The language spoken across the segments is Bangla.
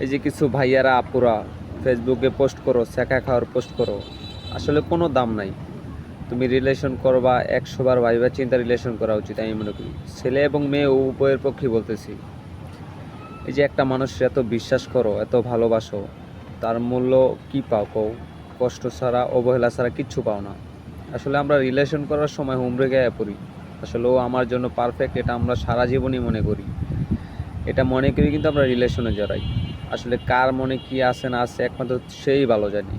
এই যে কিছু ভাইয়ারা আপুরা ফেসবুকে পোস্ট করো, ছেঁকা খাওয়ার পোস্ট করো, আসলে কোনো দাম নাই। তুমি রিলেশন করবা 100 বার ভাইবা চিন্তা রিলেশন করা উচিত আমি মনে করি। ছেলে এবং মেয়ে উভয়ের পক্ষেই বলতেছি। এই যে একটা মানুষের এত বিশ্বাস করো, এত ভালোবাসো, তার মূল্য কি পাও কও? কষ্ট ছাড়া, অবহেলা ছাড়া কিচ্ছু পাও না। আসলে আমরা রিলেশন করার সময় হুমড়ে গায়ে পড়ি। আসলে ও আমার জন্য পারফেক্ট, এটা আমরা সারা জীবনই মনে করি। এটা মনে করি কিন্তু আমরা রিলেশনে জড়াই। আসলে কার মনে কি আছে না আছে একমাত্র সেই ভালো জানি।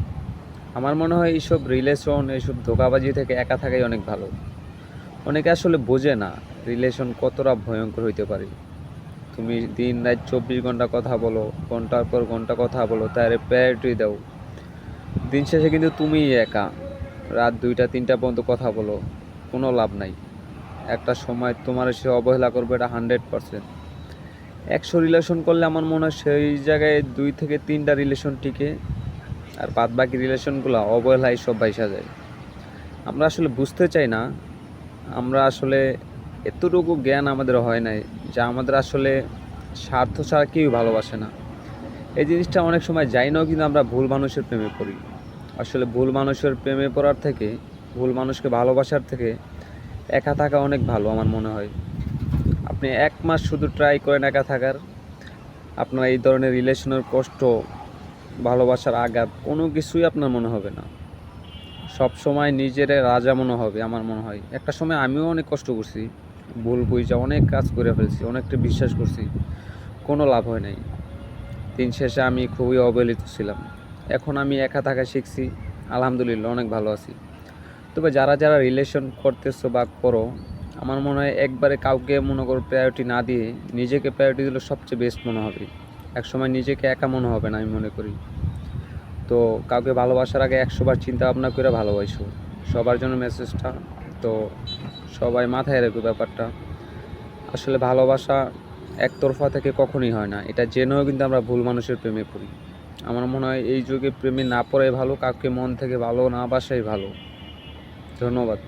আমার মনে হয় এইসব রিলেশন, এইসব ধোঁকাবাজি থেকে একা থাকাই অনেক ভালো। অনেকে আসলে বোঝে না রিলেশন কতটা ভয়ঙ্কর হইতে পারে। তুমি দিন রাত 24 ঘন্টা কথা বলো, ঘন্টার পর ঘন্টা কথা বলো, তার প্রায়োরিটি দাও, দিন শেষে কিন্তু তুমিই একা। রাত 2টা 3টা পর্যন্ত কথা বলো, কোনো লাভ নাই। একটা সময় তোমার সে অবহেলা করবে, এটা 100%। 100 রিলেশন করলে আমার মনে হয় সেই জায়গায় 2 থেকে 3টা রিলেশন টিকে, আর বাদ বাকি রিলেশনগুলো অবহেলায় সব বাইসা যায়। আমরা আসলে বুঝতে চাই না, আমরা আসলে এতটুকু জ্ঞান আমাদের হয় নাই, যা আমাদের আসলে স্বার্থ ছাড়া কেউ ভালোবাসে না। এই জিনিসটা অনেক সময় যাই নাও, কিন্তু আমরা ভুল মানুষের প্রেমে পড়ি। আসলে ভুল মানুষের প্রেমে পড়ার থেকে, ভুল মানুষকে ভালোবাসার থেকে একা থাকা অনেক ভালো আমার মনে হয়। আপনি 1 মাস শুধু ট্রাই করেন একা থাকার, আপনার এই ধরনের রিলেশনের কষ্ট, ভালোবাসার আঘাত কোনো কিছুই আপনার মনে হবে না। সব সময় নিজের রাজা মনে হবে আমার মনে হয়। একটা সময় আমিও অনেক কষ্ট করছি, ভুল বুঝা অনেক কাজ করে ফেলছি, অনেকটা বিশ্বাস করছি, কোনো লাভ হয় নাই। দিন শেষে আমি খুবই অবহেলিত ছিলাম। এখন আমি একা থাকা শিখছি, আলহামদুলিল্লাহ অনেক ভালো আছি। তবে যারা যারা রিলেশন করতেছো বা করো, আমার মনে হয় একবারে কাউকে মনে করো প্রায়োরিটি না দিয়ে নিজেকে প্রায়োরিটি দিলে সবচেয়ে বেস্ট মনে হবে। একসময় নিজেকে একা মনে হবে না আমি মনে করি। তো কাউকে ভালোবাসার আগে 100 বার চিন্তা ভাবনা করে ভালোবাসো। সবার জন্য মেসেজটা। তো সবাই মাথায় রাখো ব্যাপারটা। আসলে ভালোবাসা একতরফা থেকে কখনোই হয় না, এটা জেনেও কিন্তু আমরা ভুল মানুষের প্রেমে পড়ি। আমার মনে হয় এই যুগে প্রেমে না পড়াই ভালো, কাউকে মন থেকে ভালো না বাসাই ভালো। ধন্যবাদ।